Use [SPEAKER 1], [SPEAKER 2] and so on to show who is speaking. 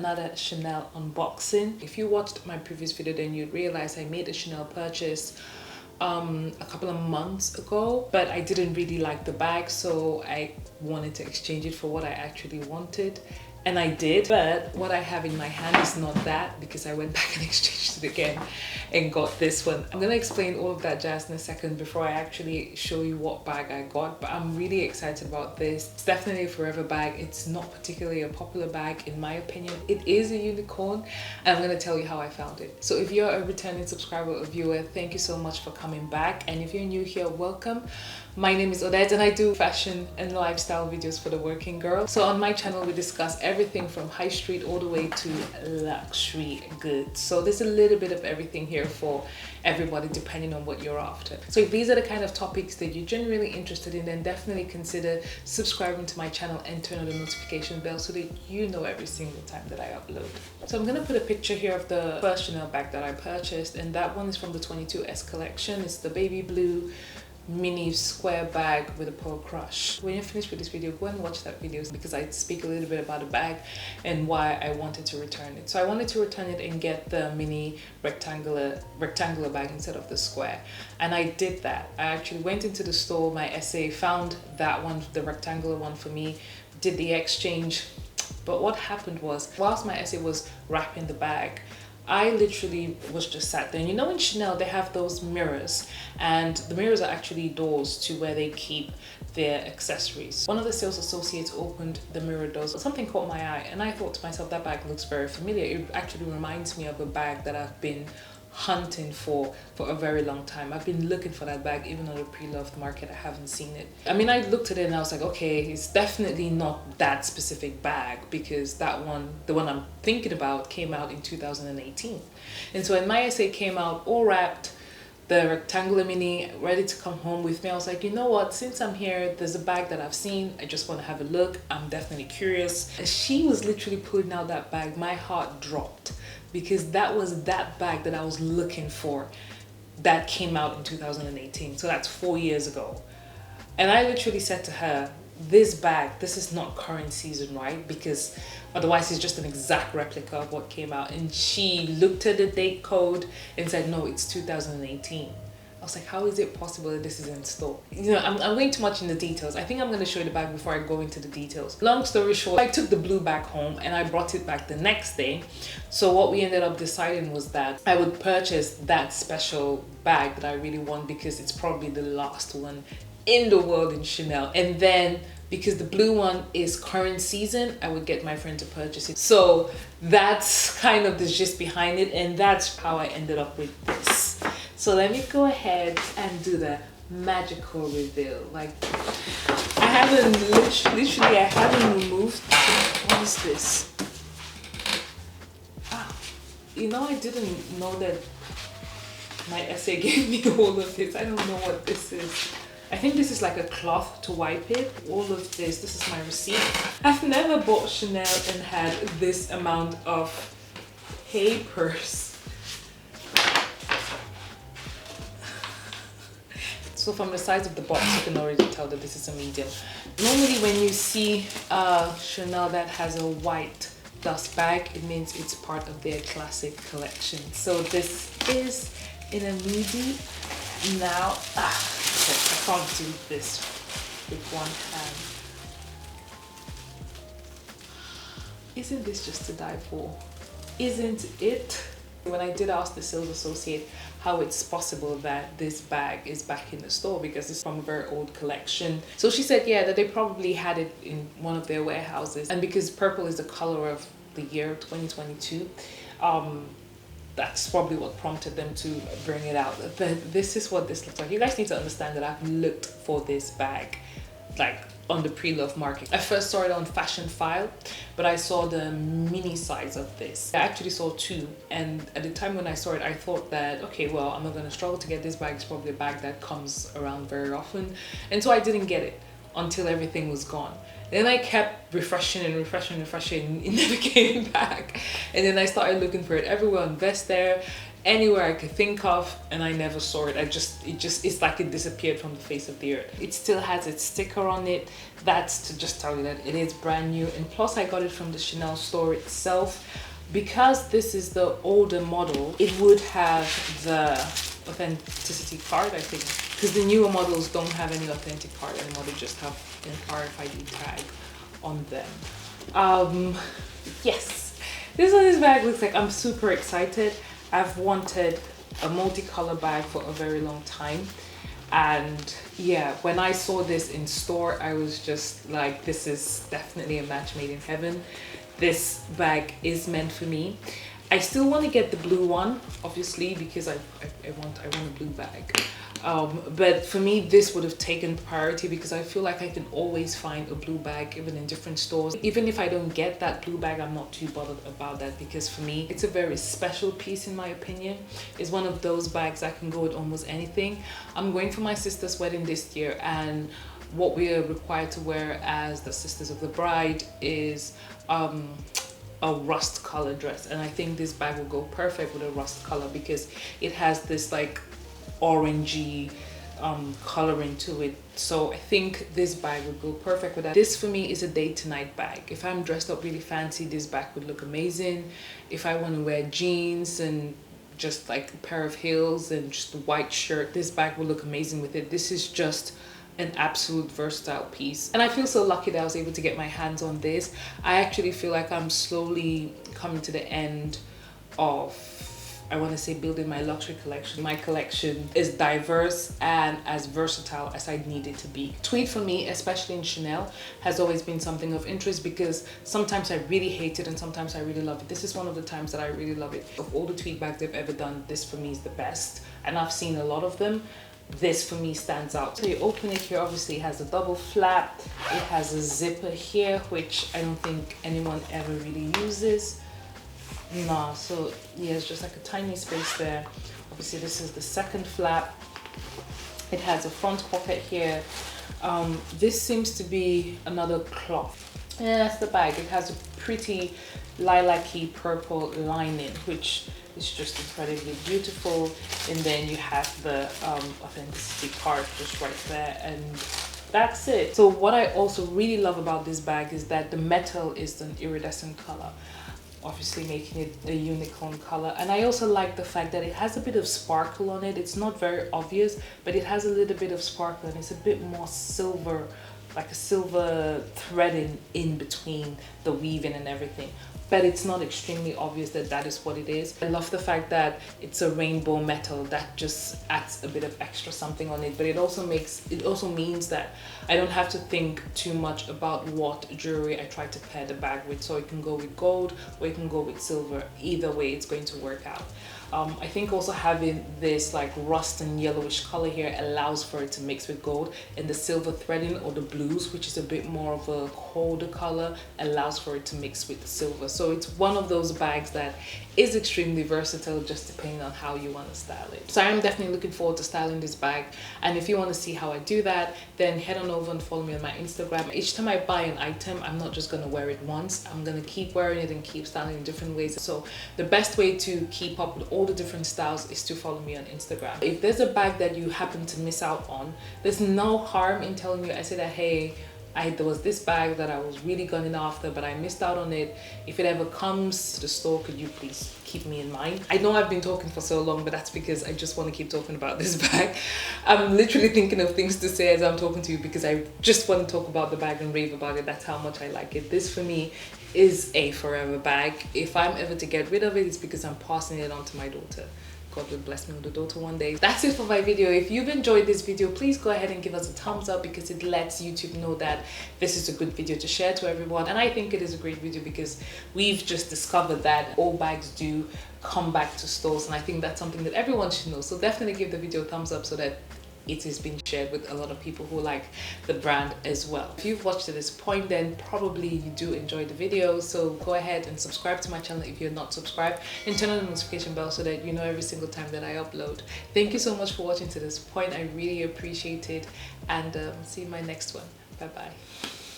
[SPEAKER 1] another Chanel unboxing. If you watched my previous video, then you'd realize I made a Chanel purchase a couple of months ago, but I didn't really like the bag, so I wanted to exchange it for what I actually wanted. And I did, but what I have in my hand is not that, because I went back and exchanged it again and got this one. I'm gonna explain all of that jazz in a second before I actually show you what bag I got, but I'm really excited about this. It's definitely a forever bag. It's not particularly a popular bag in my opinion. It is a unicorn, and I'm gonna tell you how I found it. So if you're a returning subscriber or viewer, thank you so much for coming back. And if you're new here, welcome. My name is Odette and I do fashion and lifestyle videos for the working girl. So on my channel, we discuss everything from high street all the way to luxury goods. So there's a little bit of everything here for everybody depending on what you're after. So if these are the kind of topics that you're generally interested in, then definitely consider subscribing to my channel and turn on the notification bell so that you know every single time that I upload. So I'm gonna put a picture here of the first Chanel bag that I purchased, and that one is from the 22S collection. It's the baby blue mini square bag with a pearl crush. When you're finished with this video, go and watch that video because I speak a little bit about the bag and why I wanted to return it. So I wanted to return it and get the mini rectangular bag instead of the square, and I did that. I actually went into the store, my SA, found that one, the rectangular one for me, did the exchange. But what happened was, whilst my SA was wrapping the bag, I literally was just sat there. And you know, in Chanel, they have those mirrors, and the mirrors are actually doors to where they keep their accessories. One of the sales associates opened the mirror doors. Something caught my eye, and I thought to myself, that bag looks very familiar. It actually reminds me of a bag that I've been hunting for a very long time. I've been looking for that bag even on the pre-loved market. I haven't seen it. I mean, I looked at it and I was like, okay, it's definitely not that specific bag, because that one, the one I'm thinking about, came out in 2018. And so when my SA came out all wrapped, the rectangular mini, ready to come home with me, I was like, you know what, since I'm here, there's a bag that I've seen, I just want to have a look. I'm definitely curious. As she was literally pulling out that bag, my heart dropped, because that was that bag that I was looking for that came out in 2018. So that's 4 years ago. And I literally said to her, this bag, this is not current season, right? Because otherwise it's just an exact replica of what came out. And she looked at the date code and said, no, it's 2018. I was like, how is it possible that this is in store? You know, I'm going too much in the details. I think I'm going to show you the bag before I go into the details. Long story short, I took the blue bag home and I brought it back the next day. So what we ended up deciding was that I would purchase that special bag that I really want, because it's probably the last one in the world in Chanel. And then because the blue one is current season, I would get my friend to purchase it. So that's kind of the gist behind it, and that's how I ended up with this. So let me go ahead and do the magical reveal. Like, I haven't literally I haven't removed. What is this? Ah, you know, I didn't know that my SA gave me all of this. I don't know what this is. I think this is like a cloth to wipe it. All of this is my receipt. I've never bought Chanel and had this amount of papers. So from the size of the box, you can already tell that this is a medium. Normally when you see Chanel that has a white dust bag, it means it's part of their classic collection. So this is in a medium. Now, I can't do this with one hand. Isn't this just to die for? Isn't it? When I did ask the sales associate how it's possible that this bag is back in the store, because it's from a very old collection. So she said, yeah, that they probably had it in one of their warehouses. And because purple is the color of the year 2022, that's probably what prompted them to bring it out. But this is what this looks like. You guys need to understand that I've looked for this bag like on the pre-love market. I first saw it on Fashion File, but I saw the mini size of this. I actually saw two, and at the time when I saw it, I thought that, okay, well, I'm not gonna struggle to get this bag. It's probably a bag that comes around very often. And so I didn't get it until everything was gone. Then I kept refreshing and refreshing. It never came back. And then I started looking for it everywhere on Vestiaire, anywhere I could think of, and I never saw it. It's like it disappeared from the face of the earth. It still has its sticker on it. That's to just tell you that it is brand new. And plus I got it from the Chanel store itself. Because this is the older model, it would have the authenticity card, I think. Because the newer models don't have any authentic card anymore. They just have an RFID tag on them. Yes, this is what this bag looks like. I'm super excited. I've wanted a multicolor bag for a very long time, and yeah, when I saw this in store, I was just like, this is definitely a match made in heaven. This bag is meant for me. I still want to get the blue one, obviously, because I want a blue bag. But for me, this would have taken priority because I feel like I can always find a blue bag even in different stores. Even if I don't get that blue bag, I'm not too bothered about that, because for me, it's a very special piece in my opinion. It's one of those bags that can go with almost anything. I'm going for my sister's wedding this year, and what we are required to wear as the sisters of the bride is a rust color dress, and I think this bag will go perfect with a rust color because it has this like orangey coloring to it. So I think this bag would go perfect with that. This for me is a day to night bag. If I'm dressed up really fancy, this bag would look amazing. If I want to wear jeans and just like a pair of heels and just a white shirt, this bag will look amazing with it. This is just an absolute versatile piece, and I feel so lucky that I was able to get my hands on this. I actually feel like I'm slowly coming to the end of, I want to say, building my luxury collection. My collection is diverse and as versatile as I need it to be. Tweed for me, especially in Chanel, has always been something of interest because sometimes I really hate it and sometimes I really love it. This is one of the times that I really love it. Of all the tweed bags they've ever done, this for me is the best, and I've seen a lot of them. This for me stands out. So you open it here, obviously it has a double flap, it has a zipper here, which I don't think anyone ever really uses. No, so yeah, it's just like a tiny space there. Obviously this is the second flap. It has a front pocket here. This seems to be another cloth. Yeah, that's the bag. It has a pretty lilac-y purple lining, which is just incredibly beautiful. And then you have the authenticity card just right there, and that's it. So what I also really love about this bag is that the metal is an iridescent color, obviously making it a unicorn color. And I also like the fact that it has a bit of sparkle on it. It's not very obvious, but it has a little bit of sparkle, and it's a bit more silver, like a silver threading in between the weaving and everything. But it's not extremely obvious that that is what it is. I love the fact that it's a rainbow metal that just adds a bit of extra something on it, but it also means that I don't have to think too much about what jewelry I try to pair the bag with. So it can go with gold or it can go with silver. Either way, it's going to work out. I think also having this like rust and yellowish color here allows for it to mix with gold, and the silver threading or the blues, which is a bit more of a colder color, allows for it to mix with the silver. So it's one of those bags that is extremely versatile, just depending on how you want to style it. So I'm definitely looking forward to styling this bag, and if you want to see how I do that, then head on over and follow me on my Instagram. Each time I buy an item, I'm not just going to wear it once. I'm going to keep wearing it and keep styling in different ways. So the best way to keep up with all the different styles is to follow me on Instagram. If there's a bag that you happen to miss out on, there's no harm in telling you. I say that, hey, there was this bag that I was really gunning after, but I missed out on it. If it ever comes to the store, could you please keep me in mind? I know I've been talking for so long, but that's because I just want to keep talking about this bag. I'm literally thinking of things to say as I'm talking to you because I just want to talk about the bag and rave about it. That's how much I like it. This for me is a forever bag. If I'm ever to get rid of it, it's because I'm passing it on to my daughter. God will bless me with a daughter one day. That's it for my video. If you've enjoyed this video, please go ahead and give us a thumbs up because it lets YouTube know that this is a good video to share to everyone. And I think it is a great video because we've just discovered that all bags do come back to stores, and I think that's something that everyone should know. So definitely give the video a thumbs up so that it is being shared with a lot of people who like the brand as well. If you've watched to this point, then probably you do enjoy the video, so go ahead and subscribe to my channel if you're not subscribed, and turn on the notification bell so that you know every single time that I upload. Thank you so much for watching to this point. I really appreciate it, and see you in my next one. Bye bye.